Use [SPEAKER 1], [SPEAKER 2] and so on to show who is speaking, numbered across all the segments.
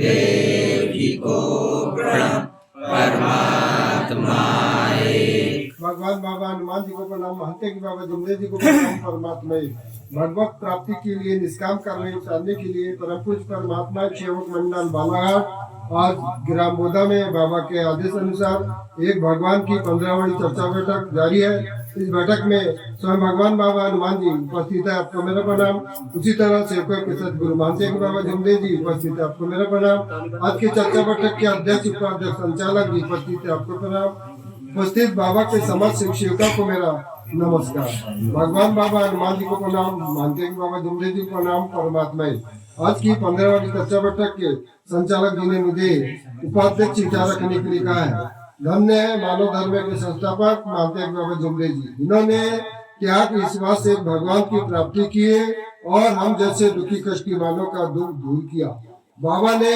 [SPEAKER 1] देव जी को प्रणाम। परमात्मा एक।
[SPEAKER 2] भगवान बाबा हनुमान जी को प्रणाम। महंते की बाबा जुमले जी को प्रणाम। परमात्मा एक। भगवत प्राप्ति के लिए निष्काम करने उतारने के लिए परम पूज्य परमात्मा सेवक मंडल बालाघाट आज ग्राम बोधा में बाबा के आदेश अनुसार एक भगवान की 15वीं चर्चा बैठक जारी है। इस बैठक में स्वयं भगवान बाबा हनुमान जी उपस्थित है, आपको मेरा प्रणाम। उसी तरह सेवकों के सदगुरु महंते की बाबा जुमले जी उपस्थित है, आपको मेरा प्रणाम। आज की चर्चा बैठक के अध्यक्ष उपाध्यक्ष संचालक जी उपस्थित है, आपको प्रणाम। उपस्थित बाबा के समस्त सेवकों को मेरा नमस्कार। भगवान बाबा हनुमान जी को प्रणाम। महंते की बाबा जुमले जी को प्रणाम। परमात्मा आज की 15वीं चर्चा बैठक के संचालक जी ने मुझे उपाध्यक्ष विचार रखने के लिए कहा है। धन्य है मानव धर्म के संस्थापक महंते की बाबा जुमले जी। इन्होंने क्या कि इस बात से भगवान की प्राप्ति की है और हम जैसे दुखी कष्टी मानव का दुख दूर किया। बाबा ने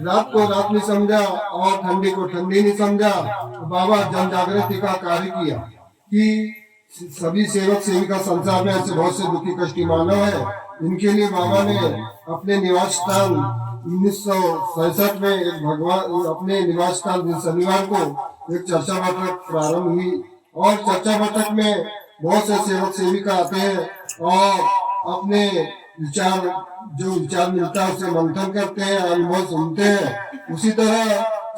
[SPEAKER 2] रात को रात नहीं समझा और ठंडी को ठंडी नहीं समझा। बाबा जन जागृति का कार्य किया कि सभी सेवक सेविका संसार में ऐसे बहुत से दुखी कष्टी मानव है। इनके लिए बाबा ने अपने निवास स्थान 1967 में एक भगवान अपने निवास स्थान शनिवार को एक चर्चा बैठक प्रारंभ हुई और चर्चा बैठक में बहुत से सेवक सेविका आते हैं और अपने जो विचार मिलता है उसे मंथन करते हैं, अनुभव सुनते हैं। उसी तरह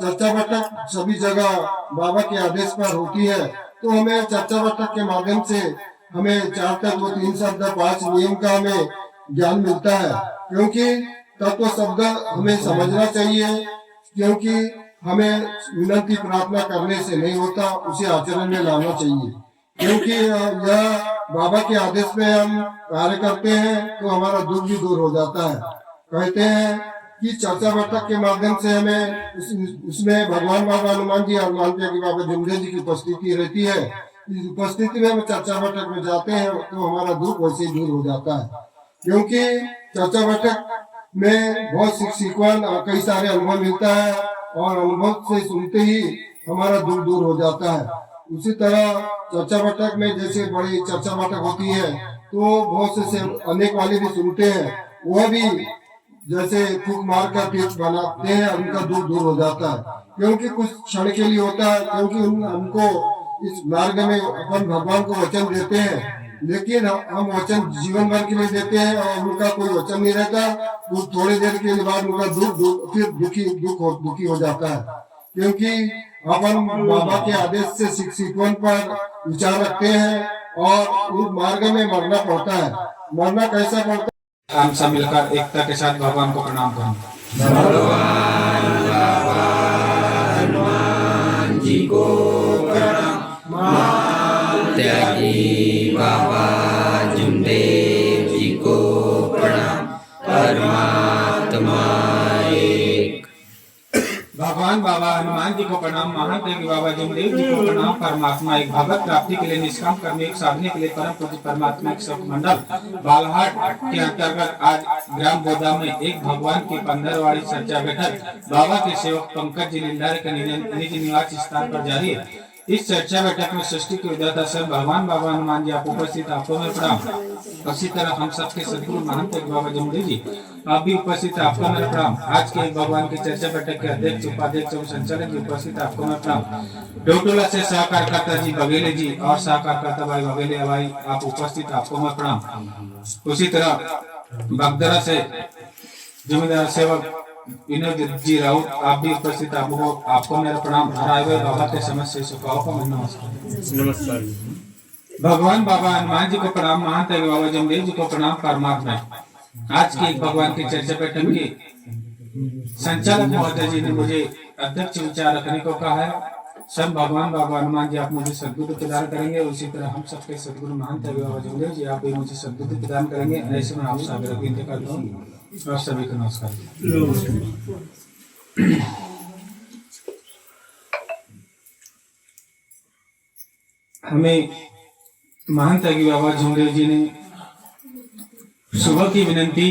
[SPEAKER 2] चर्चा बैठक सभी जगह बाबा के आदेश पर होती है। तो हमें चर्चा बैठक के माध्यम से हमें 4 तत्व 3 शब्द 5 नियम का हमें ज्ञान मिलता है, क्योंकि तत्व शब्द हमें समझना चाहिए, क्योंकि हमें विनती प्रार्थना करने से नहीं होता, उसे आचरण में लाना चाहिए। क्योंकि यह बाबा के आदेश में हम कार्य करते हैं तो हमारा दुख भी दूर हो जाता है। कहते हैं कि चर्चा बैठक के माध्यम से हमें उसमें भगवान बाबा हनुमान जी और महंते की बाबा जुमले जी की उपस्थिति रहती है। इस उपस्थिति में हम चर्चा बैठक में जाते हैं तो हमारा दुख वैसे ही दूर हो जाता है, क्योंकि चर्चा बैठक में बहुत सीखवान कई सारे अनुभव मिलता है और अनुभव से सुनते ही हमारा दुख दूर हो जाता है। उसी तरह चर्चा बैठक में जैसे बड़ी चर्चा बैठक होती है तो बहुत से अनेक वाले भी सुनते हैं, वह भी जैसे फूक मार कर पेट बनाते हैं, उनका दुख दूर हो जाता है, क्योंकि कुछ क्षण के लिए होता है। क्योंकि हमको इस मार्ग में अपन भगवान को वचन देते हैं, लेकिन हम वचन जीवन भर के लिए देते हैं और उनका कोई वचन नहीं रहता। तो थोड़ी देर के बाद उनका फिर दुखी हो जाता है, क्योंकि अपन बाबा के आदेश से सीखवन पर विचार रखते हैं और उस मार्ग में मरना पड़ता है। मरना कैसा पड़ता है?
[SPEAKER 3] हम सब मिलकर एकता के साथ भगवान को प्रणाम करें।
[SPEAKER 1] भगवान बाबा हनुमान जी को प्रणाम। महंते की बाबा जुमले जी को प्रणाम। परमात्मा एक।
[SPEAKER 3] भगवान बाबा हनुमान जी को प्रणाम। महंते की बाबा जुमदेव जी को प्रणाम। परमात्मा एक। भगवत प्राप्ति के लिए निष्काम कर्म एक साधने के लिए परम पूज्य परमात्मा एक सेवक मंडल बालाघाट के अंतर्गत आज ग्राम बोधा में एक भगवान की 15वीं चर्चा बैठक बाबा के सेवक पंकज जी लिंडारे के निज निवास स्थान पर जारी है। इस चर्चा बैठक में सृष्टि के विधाता से भगवान बाबा हनुमान जी आप उपस्थित, आपको मेरा प्रणाम। उसी तरह हम सबके सदगुरु महंत बाबा जुमले जी आप भी उपस्थित है, आपको मेरा प्रणाम। आज के भगवान की चर्चा बैठक के अध्यक्ष उपाध्यक्ष एवं संचालक जी उपस्थित, आपको मेरा प्रणाम। डोटोला से सहकारकर्ता जी बघेले जी और सहकारकर्ता भाई बघेले भाई आप उपस्थित, आपको मेरा प्रणाम। उसी तरह बगदरा से जिम्मेदार सेवक विनोद जी राउत आप भी उपस्थित, आपको मेरा प्रणाम। हराए बाबा के समस्त सुखाओं का नमस्कार। भगवान बाबा हनुमान जी को प्रणाम। महंत बाबा जमदेव जी को प्रणाम। परमात्मा आज की भगवान की चर्चा बैठक की संचालक महोदय जी ने मुझे अध्यक्ष विचार रखने को कहा है। सब भगवान बाबा हनुमान जी आप मुझे सद्बुद्धि प्रदान करेंगे, उसी तरह हम सबके सदगुरु महंत बाबा जमदेव जी आप भी मुझे सद्बुद्धि प्रदान करेंगे। ऐसे में आप सागर विनती करता हूँ और सभी को नमस्कार। हमें महंत बाबा जुमदेव जी ने सुबह की विनती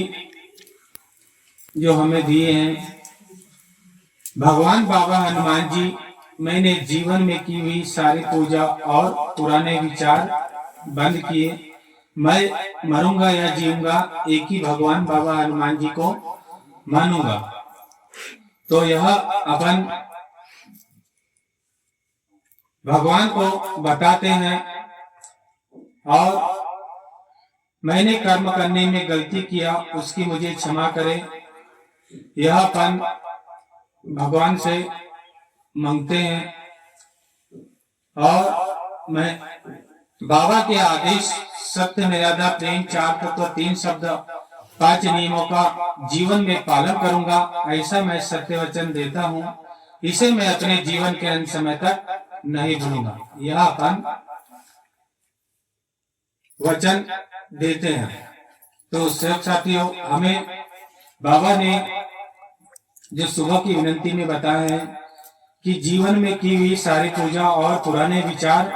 [SPEAKER 3] जो हमें दिए हैं, भगवान बाबा हनुमान जी मैंने जीवन में की हुई सारी पूजा और पुराने विचार बंद किए। मैं मरूंगा या जीऊंगा एक ही भगवान बाबा हनुमान जी को मानूंगा। तो यह अपन भगवान को बताते हैं और मैंने कर्म करने में गलती किया उसकी मुझे क्षमा करे, यह अपन भगवान से मांगते हैं। और मैं बाबा के आदेश सत्य, मर्यादा, प्रेम, 4 तत्व, 3 शब्द, 5 नियमों का जीवन में पालन करूंगा, ऐसा मैं सत्य वचन देता हूँ। इसे मैं अपने जीवन के अंत समय तक नहीं भूलूंगा, यह अपन वचन देते हैं। तो साथियों, हमें बाबा ने जो सुबह की विनंती में बताया है कि जीवन में की हुई सारी पूजा और पुराने विचार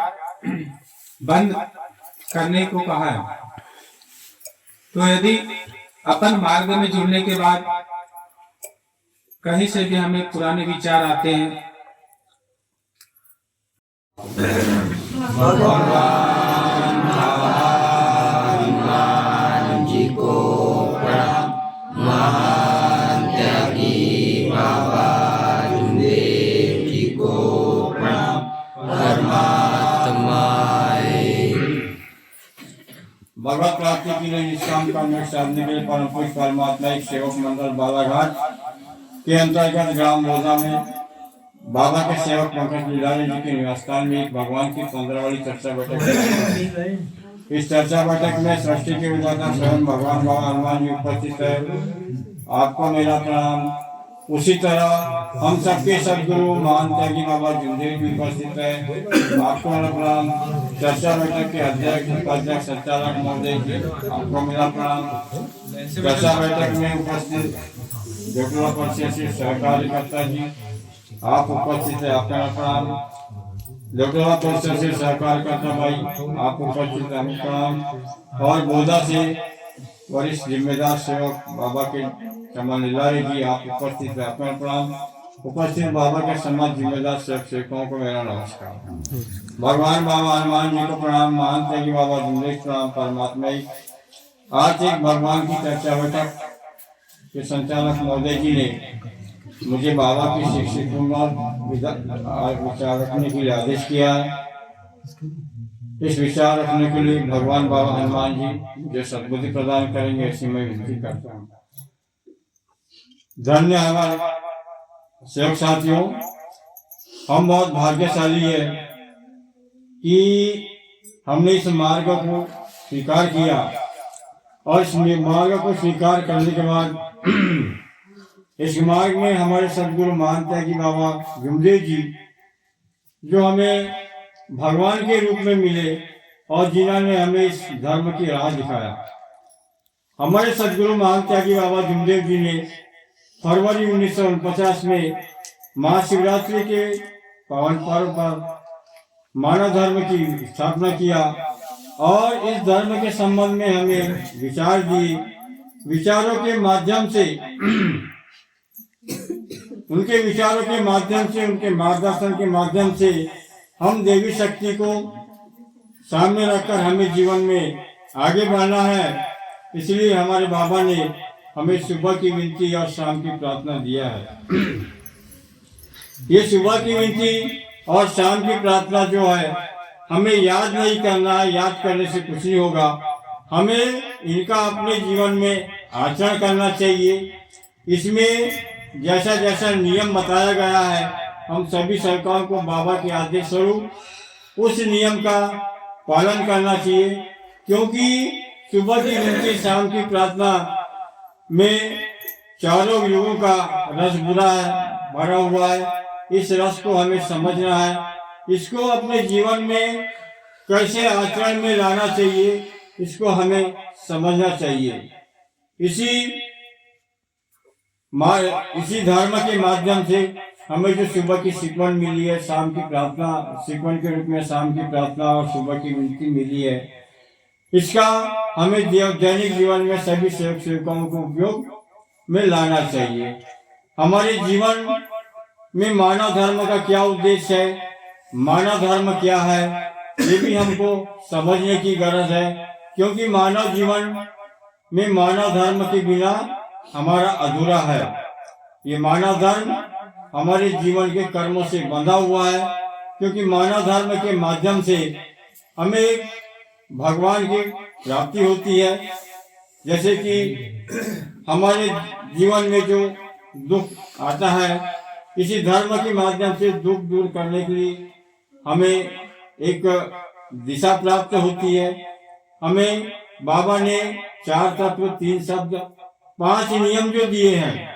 [SPEAKER 3] बंद करने को कहा है। तो यदि अपन मार्ग में जुड़ने के बाद कहीं से भी हमें पुराने विचार आते हैं,
[SPEAKER 1] हनुमान जी को प्रणाम, महान त्यागी बाबा जुमदेव जी को प्रणाम, परमात्मा
[SPEAKER 4] भगवत प्राप्ति के लिए निष्काम कर्म साधने के लिए परम पुरुष परमात्मा एक सेवक मंडल बालाघाट के अंतर्गत ग्राम बोधा में बाबा के सेवक पंकज लीलानी जी के निवास स्थान में एक भगवान की 15 वाली चर्चा बैठक। इस चर्चा बैठक में सृष्टि के विधाता स्वयं भगवान बाबा हनुमान जी उपस्थित है। आपको मेरा प्रणाम। उसी तरह हम सबके सदगुरु महान त्यागी बाबा जुमदेव जी उपस्थित है, आपको मेरा प्रणाम। चर्चा बैठक के अध्यक्ष उपाध्यक्ष संचालक महोदय जी, आपको मेरा प्रणाम। चर्चा बैठक में उपस्थित डॉक्टर परिषद सहकार्यकर्ता जी, आप उपस्थित है, आपका मेरा प्रणाम। डॉक्टर परिषद से सहकार्यकर्ता भाई, आप उपस्थित है, आपका प्रणाम। और बोधा से वरिष्ठ जिम्मेदार सेवक बाबा के कमल लीलारी जी, आप उपस्थित है, आपका प्रणाम। उपस्थित बाबा के समाज जिम्मेदार सेवकों को मेरा नमस्कार। भगवान बाबा हनुमान जी को प्रणाम, महान त्यागी बाबा जुमदेव प्रणाम, परमात्मा। आज एक भगवान की चर्चा बैठक के संचालक महोदय जी ने मुझे बाबा की शिक्षकों विचार रखने के लिए आदेश किया है। इस विचार रखने के लिए भगवान बाबा हनुमान जी जो सद्बुद्धि प्रदान करेंगे, ऐसी मैं विनती करता हूँ। धन्य हमारे सेवक साथियों, हम बहुत भाग्यशाली है कि हमने इस मार्ग को स्वीकार किया और इस मार्ग को स्वीकार करने के बाद इस मार्ग में हमारे सदगुरु महान त्यागी बाबा जुमदेव जी जो हमें भगवान के रूप में मिले और जिन्होंने हमें इस धर्म की राह दिखाया। हमारे सदगुरु महान त्यागी बाबा जुमदेव जी ने फरवरी 1949 में महाशिवरात्रि के पावन पर्व पर मानव धर्म की स्थापना किया और इस धर्म के संबंध में हमें विचार दिए। विचारों के माध्यम से उनके विचारों के माध्यम से, उनके मार्गदर्शन के माध्यम से हम देवी शक्ति को सामने रखकर हमें जीवन में आगे बढ़ना है। इसलिए हमारे बाबा ने हमें सुबह की विनती और शाम की प्रार्थना दिया है। ये सुबह की विनती और शाम की प्रार्थना जो है हमें याद नहीं करना है, याद करने से कुछ नहीं होगा। हमें इनका अपने जीवन में आचरण करना चाहिए। इसमें जैसा जैसा नियम बताया गया है हम सभी सरकारों को बाबा के आदेश स्वरूप उस नियम का पालन करना चाहिए, क्योंकि सुबह की विनती शाम की प्रार्थना में चारों युगों का रस बुरा है, भरा हुआ है। इस रस को हमें समझना है, इसको अपने जीवन में कैसे आचरण में लाना चाहिए, इसको हमें समझना चाहिए। इसी धर्म के माध्यम से हमें जो सुबह की सीक्वेंस मिली है, शाम की प्रार्थना सीक्वेंस के रूप में शाम की प्रार्थना और सुबह की विनती मिली है, इसका हमें दैनिक जीवन में सभी सेवक सेविकाओं को उपयोग में लाना चाहिए। हमारे जीवन में मानव धर्म का क्या उद्देश्य है, मानव धर्म क्या है, ये भी हमको समझने की गरज है, क्योंकि मानव जीवन में मानव धर्म के बिना हमारा अधूरा है। ये मानव धर्म हमारे जीवन के कर्मों से बंधा हुआ है, क्योंकि मानव धर्म के माध्यम से हमें भगवान की प्राप्ति होती है। जैसे कि हमारे जीवन में जो दुख आता है, इसी धर्म के माध्यम से दुख दूर करने के लिए हमें एक दिशा प्राप्त होती है। हमें बाबा ने 4 तत्व, 3 शब्द, 5 नियम जो दिए हैं,